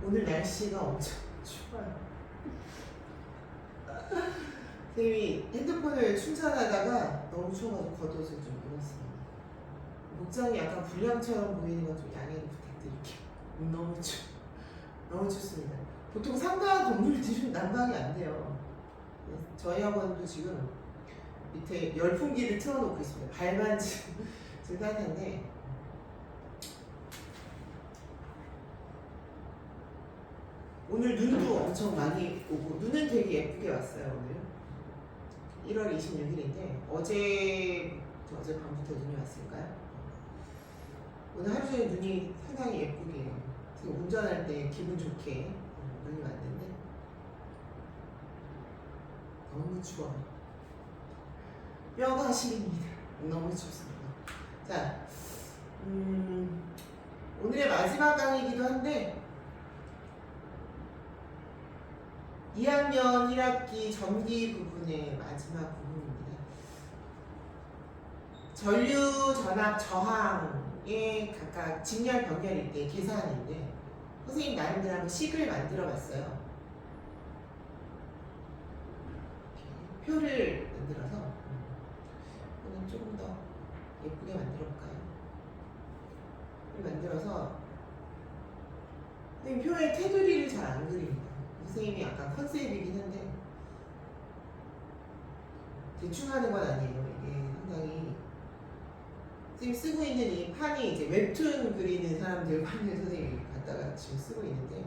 오늘 날씨가 엄청 추워요. 선생님이 핸드폰을 충전하다가 너무 추워가지고 겉옷을 좀 입었습니다. 목장이 약간 불량처럼 보이는 건 좀 양해를 부탁드릴게요. 너무 춥습니다. 보통 상가 건물들은 난방이 안 돼요. 저희 학원도 지금 밑에 열풍기를 틀어놓고 있습니다. 발만 지금 따뜻한데 오늘 눈도 엄청 많이 오고 눈은 되게 예쁘게 왔어요. 오늘 1월 26일인데 어젯밤부터 눈이 왔을까요? 오늘 하루 종일 눈이 상당히 예쁘게 지금 운전할 때 기분 좋게 눈이 왔는데 너무 추워요. 뼈가 시립니다. 너무 춥습니다. 자, 오늘의 마지막 강의이기도 한데 2학년 1학기 전기 부분의 마지막 부분입니다. 전류, 전압, 저항의 각각 직렬, 병렬일 때 계산인데 선생님 나름대로 한번 식을 만들어 봤어요. 표를 만들어서 이거는 조금 더 예쁘게 만들어 볼까요? 표를 만들어서 선생님 표에 테두리를 잘 안 그립니다. 선생님이 약간 컨셉이긴 한데 대충 하는 건 아니에요. 이게 상당히 선생님 쓰고 있는 이 판이 이제 웹툰 그리는 사람들 판을 선생님이 갖다가 지금 쓰고 있는데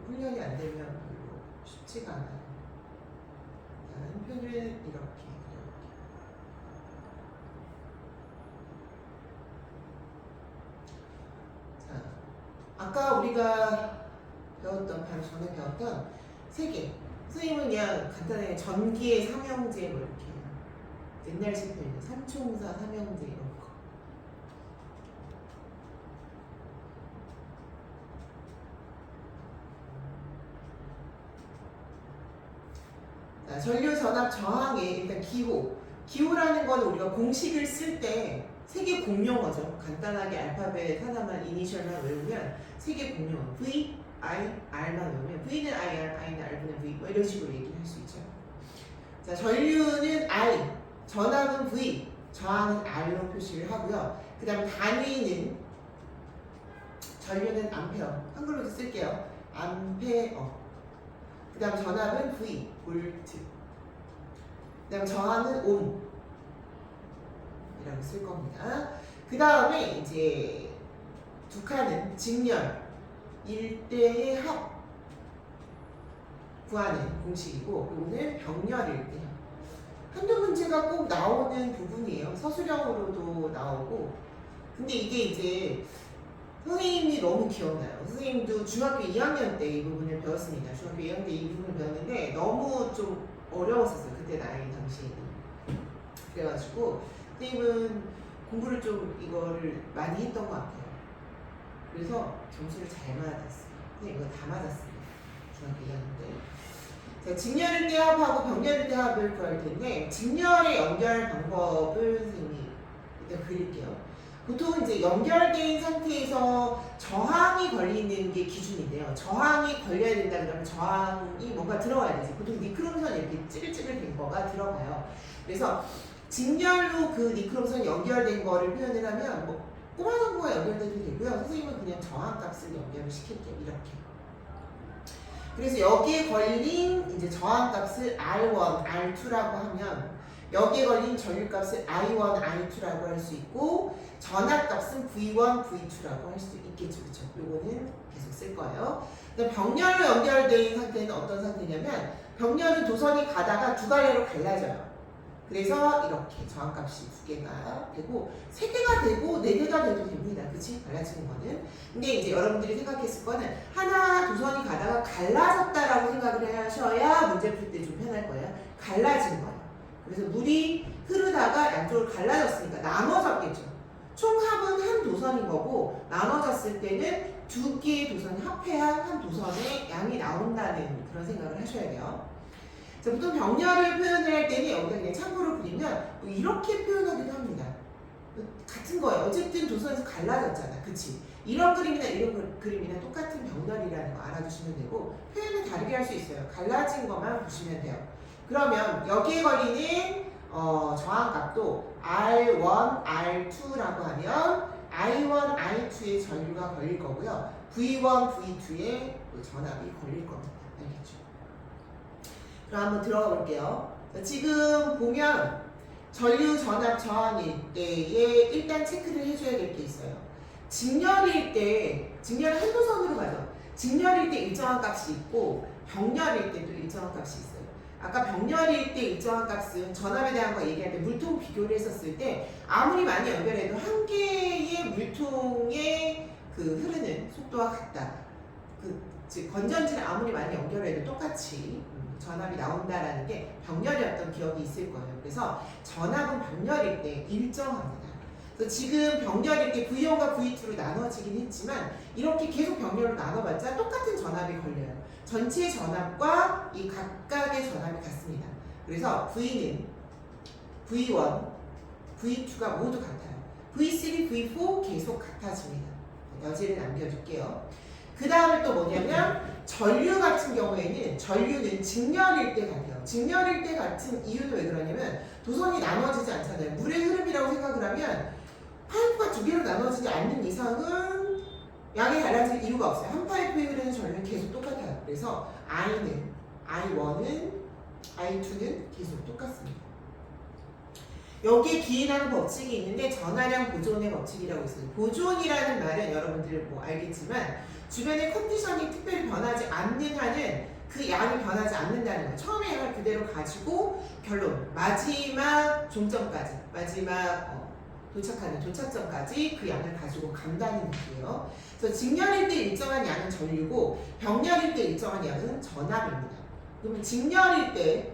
훈련이 안 되면 별로 쉽지가 않아요. 한 표를 이렇게 아까 우리가 배웠던 바로 전에 배웠던 세 개. 선생님은 그냥 간단하게 전기의 삼형제 뭐 이렇게 옛날식 표현 삼총사 삼형제 이런 거. 자, 전류 전압 저항의 일단 기호라는 건 우리가 공식을 쓸 때 세계 공용어죠. 간단하게 알파벳 하나만 이니셜만 외우면 세계 공용어 V, I, R만 외우면 V는 IR, I는 R분의 V 뭐 이런 식으로 얘기를 할 수 있죠. 자, 전류는 I, 전압은 V, 저항은 R로 표시를 하고요. 그 다음 단위는 전류는 암페어, 한글로도 쓸게요. 암페어. 그 다음 전압은 V, 볼트. 그 다음 저항은 옴 이라고 쓸 겁니다. 그 다음에 이제 두 칸은 직렬, 일대의 합 구하는 공식이고 이거는 병렬일 때 한두 문제가 꼭 나오는 부분이에요. 서술형으로도 나오고 근데 이게 이제 선생님이 너무 기억나요. 선생님도 중학교 2학년 때 이 부분을 배웠습니다. 중학교 2학년 때 이 부분을 배웠는데 너무 좀 어려웠었어요. 그때 나이 당시에는. 그래가지고 선생님은 공부를 좀 이거를 많이 했던 것 같아요. 그래서 점수를 잘 맞았어요. 근데 이거 다 맞았습니다. 중학교 2학년 때. 자, 직렬일 때 합하고 병렬일 때 합을 구할 텐데 직렬의 연결 방법을 선생님이 일단 그릴게요. 보통 이제 연결된 상태에서 저항이 걸리는 게 기준인데요. 저항이 걸려야 된다 그러면 저항이 뭔가 들어가야 되지. 보통 니크롬선 이렇게 찌글찌글 된 거가 들어가요. 그래서 직렬로 그 니크롬선 연결된 거를 표현을 하면 뭐 꼬마한 거가 연결돼도 되고요. 선생님은 그냥 저항값을 연결을 시킬게요. 이렇게. 그래서 여기에 걸린 이제 저항값을 R1, R2라고 하면 여기에 걸린 전류값을 I1, I2라고 할 수 있고 전압값은 V1, V2라고 할 수 있겠죠. 그렇죠? 요거는 계속 쓸 거예요. 병렬로 연결된 상태는 어떤 상태냐면 병렬은 도선이 가다가 두 갈래로 갈라져요. 그래서 이렇게 저항값이 두 개가 되고 세 개가 되고 네 개가 돼도 됩니다. 그치? 갈라지는 거는. 근데 이제 여러분들이 생각했을 거는 하나 도선이 가다가 갈라졌다라고 생각을 하셔야 문제 풀 때 좀 편할 거예요. 갈라진 거예요. 그래서 물이 흐르다가 양쪽으로 갈라졌으니까 나눠졌겠죠. 총합은 한 도선인 거고 나눠졌을 때는 두 개의 도선이 합해야 한 도선의 양이 나온다는 그런 생각을 하셔야 돼요. 자, 보통 병렬을 표현을 할 때는 여기다 그냥 참고로 그리면 뭐 이렇게 표현하기도 합니다. 같은 거예요. 어쨌든 도선에서 갈라졌잖아. 그치? 이런 그림이나 이런 그림이나 똑같은 병렬이라는 거 알아두시면 되고 표현을 다르게 할 수 있어요. 갈라진 것만 보시면 돼요. 그러면 여기에 걸리는 저항값도 R1, R2라고 하면 I1, I2의 전류가 걸릴 거고요. V1, V2의 전압이 걸릴 겁니다. 알겠죠? 그럼 한번 들어가 볼게요. 지금 보면 전류 전압 저항일 때에 일단 체크를 해줘야 될 게 있어요. 직렬일 때, 직렬은 한도선으로 가죠. 직렬일 때 일정한 값이 있고 병렬일 때도 일정한 값이 있어요. 아까 병렬일 때 일정한 값은 전압에 대한 거 얘기할 때 물통 비교를 했었을 때 아무리 많이 연결해도 한 개의 물통의 그 흐르는 속도와 같다. 즉 건전지를 아무리 많이 연결해도 똑같이 전압이 나온다라는 게 병렬이었던 기억이 있을 거예요. 그래서 전압은 병렬일 때 일정합니다. 그래서 지금 병렬일 때 V1과 V2로 나눠지긴 했지만 이렇게 계속 병렬로 나눠봤자 똑같은 전압이 걸려요. 전체 전압과 이 각각의 전압이 같습니다. 그래서 V는 V1, V2가 모두 같아요. V3, V4 계속 같아집니다. 여지를 남겨줄게요. 그 다음에 또 뭐냐면 전류 같은 경우에는 전류는 직렬일 때 같아요. 직렬일 때 같은 이유는 왜 그러냐면 도선이 나눠지지 않잖아요. 물의 흐름이라고 생각을 하면 파이프가 두 개로 나눠지지 않는 이상은 양이 달라질 이유가 없어요. 한 파이프에 흐르는 전류는 계속 똑같아요. 그래서 I1은 I2는 계속 똑같습니다. 여기에 기인하는 법칙이 있는데 전하량 보존의 법칙이라고 있어요. 보존이라는 말은 여러분들 뭐 알겠지만 주변의 컨디션이 특별히 변하지 않는 한은 그 양이 변하지 않는다는 거예요. 처음에 양을 그대로 가지고 결론 마지막 종점까지 마지막 도착하는 도착점까지 그 양을 가지고 간다는 얘기예요. 그래서 직렬일 때 일정한 양은 전류고 병렬일 때 일정한 양은 전압입니다. 그러면 직렬일 때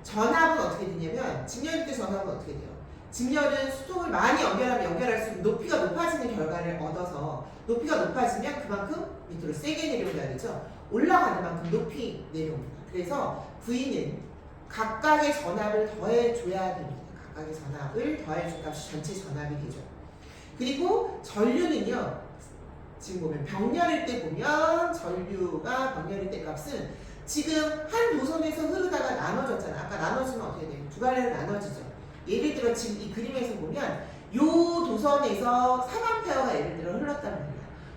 전압은 어떻게 되냐면 직렬일 때 전압은 어떻게 돼요? 직렬은 수통을 많이 연결하면 연결할수록 높이가 높아지는 결과를 얻어서 높이가 높아지면 그만큼 밑으로 세게 내려온다 그러죠. 올라가는 만큼 높이 내려옵니다. 그래서 V는 각각의 전압을 더해줘야 됩니다. 각각의 전압을 더해준 값이 전체 전압이 되죠. 그리고 전류는요. 지금 보면 병렬일 때 보면 전류가 병렬일 때 값은 지금 한 도선에서 흐르다가 나눠졌잖아. 아까 나눠지면 어떻게 돼요? 두 갈래로 나눠지죠. 예를 들어 지금 이 그림에서 보면 요 도선에서 3A가 예를 들어 흘렀단 말이야.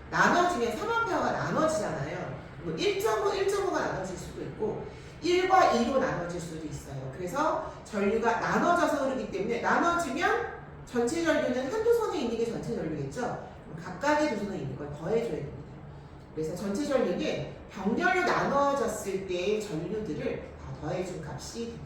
나눠지면 3A가 나눠지잖아요. 뭐 1.5, 1.5가 나눠질 수도 있고 1과 2로 나눠질 수도 있어요. 그래서 전류가 나눠져서 흐르기 때문에 나눠지면 전체 전류는 한 도선에 있는 게 전체 전류겠죠. 각각의 도선에 있는 걸 더해줘야 됩니다. 그래서 전체 전류는 병렬로 나눠졌을 때의 전류들을 다 더해준 값이 됩니다.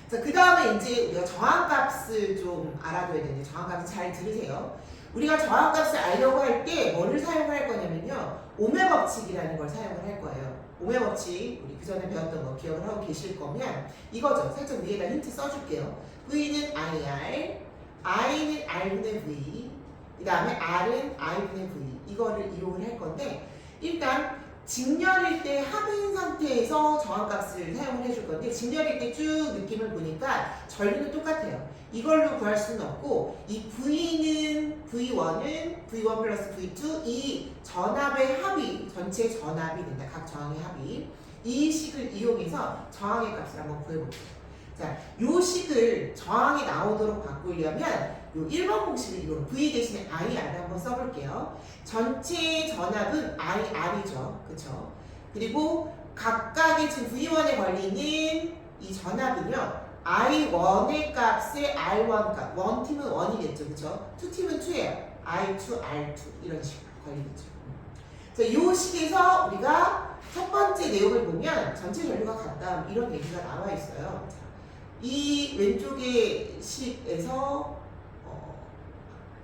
자, 그 다음에 이제 우리가 저항값을 좀 알아둬야 되는데 저항값을 잘 들으세요. 우리가 저항값을 알려고 할 때 뭐를 사용할 거냐면요. 오메 법칙이라는 걸 사용을 할 거예요. 오메 법칙 우리 그 전에 배웠던 거 기억을 하고 계실 거면 이거죠. 살짝 위에다 힌트 써줄게요. V는 IR, I는 R분의 V, 그 다음에 R은 I분의 V 이거를 이용을 할 건데 일단 직렬일 때 합인 상태에서 저항값을 사용을 해줄 건데 직렬일 때 쭉 느낌을 보니까 전류는 똑같아요. 이걸로 구할 수는 없고 이 V는 V1은 V1 플러스 V2 이 전압의 합이 전체 전압이 된다. 각 저항의 합이 이 식을 이용해서 저항의 값을 한번 구해볼게요. 자, 요 식을 저항이 나오도록 바꾸려면 요 1번 공식을 이용으로 V 대신에 IR을 한번 써볼게요. 전체 전압은 IR이죠. 그쵸? 그리고 각각의 지금 V1에 걸리는 이 전압은요. I1의 값에 R1 값. 1팀은 1이겠죠. 그쵸? 2팀은 2예요. I2, R2 이런 식으로 걸리겠죠. 자, 요 식에서 우리가 첫 번째 내용을 보면 전체 전류가 같다. 이런 얘기가 나와 있어요. 자, 이 왼쪽의 식에서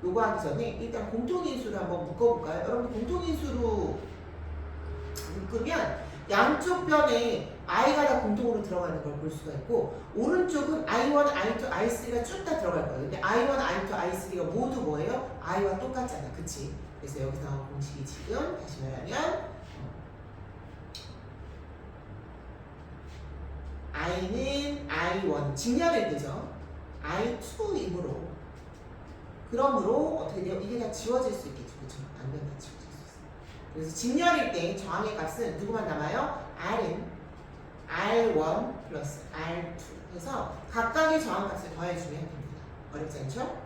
요거 하기 전에 일단 공통인수를 한번 묶어볼까요? 여러분 공통인수로 묶으면 양쪽 변에 i가 다 공통으로 들어가는 걸 볼 수가 있고 오른쪽은 i1, i2, i3가 쭉 다 들어갈 거예요. 근데 i1, i2, i3가 모두 뭐예요? i와 똑같잖아. 그치? 그래서 여기서 나온 공식이 지금 다시 말하면 i는 i1 직렬일 때죠. i2이므로 그러므로 어떻게 돼요? 이게 다 지워질 수 있겠죠. 그렇죠? 안면 다 지워질 수 있어요. 그래서 직렬일 때 저항의 값은 누구만 남아요? r은 r1 플러스 r2 해서 각각의 저항값을 더해주면 됩니다. 어렵지 않죠?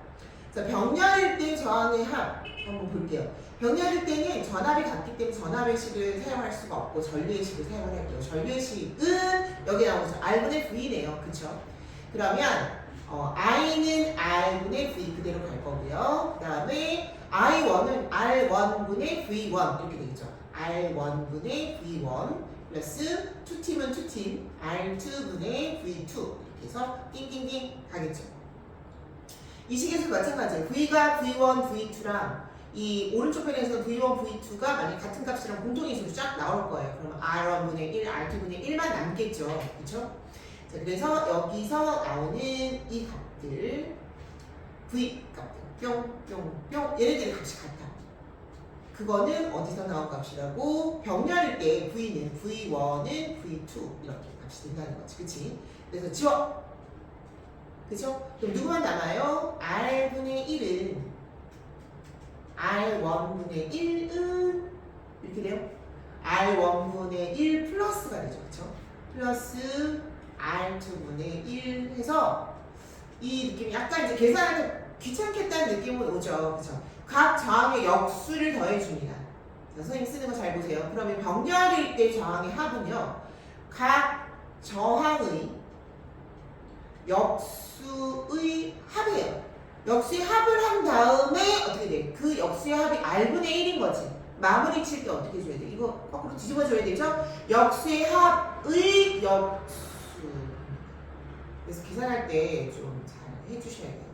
자, 병렬일 때 저항의 합 한번 볼게요. 병렬일 때는 전압이 같기 때문에 전압의 식을 사용할 수가 없고 전류의 식을 사용을 할게요. 전류의 식은 여기 나오죠. R분의 V네요. 그쵸? 그러면 I는 R분의 V 그대로 갈 거고요. 그 다음에 I1은 R1분의 V1 이렇게 되겠죠. R1분의 V1 플러스 2팀은 2팀 R2분의 V2 이렇게 해서 띵띵띵 가겠죠. 이 식에서 마찬가지예요. V가 V1, V2랑 이 오른쪽 편에서 V1, V2가 만약 같은 값이랑 공통인수로 쫙 나올 거예요. 그러면 R1분의 1, R2분의 1만 남겠죠. 그렇죠? 자, 그래서 여기서 나오는 이 값들 V 값들 뿅뿅뿅 얘네들의 값이 같아. 그거는 어디서 나온 값이라고? 병렬일 때 V는 V1은 V2 이렇게 값이 된다는 거지. 그치? 그래서 지워! 그쵸? 그럼 누구만 남아요? R분의 1은 R1분의 1은 이렇게 돼요? R1분의 1 플러스가 되죠. 그쵸? 플러스 R2분의 1 해서 이 느낌이 약간 이제 계산할 때 귀찮겠다는 느낌은 오죠. 그쵸? 각 저항의 역수를 더해줍니다. 자, 선생님 쓰는 거 잘 보세요. 그러면 병렬일 때 저항의 합은요. 각 저항의 역수의 합이에요. 역수의 합을 한 다음에 어떻게 돼? 그 역수의 합이 R분의 1인 거지. 마무리 칠 때 어떻게 줘야 돼? 이거 거꾸로 뒤집어 줘야 되죠? 역수의 합의 역수. 그래서 계산할 때 좀 잘 해주셔야 돼요.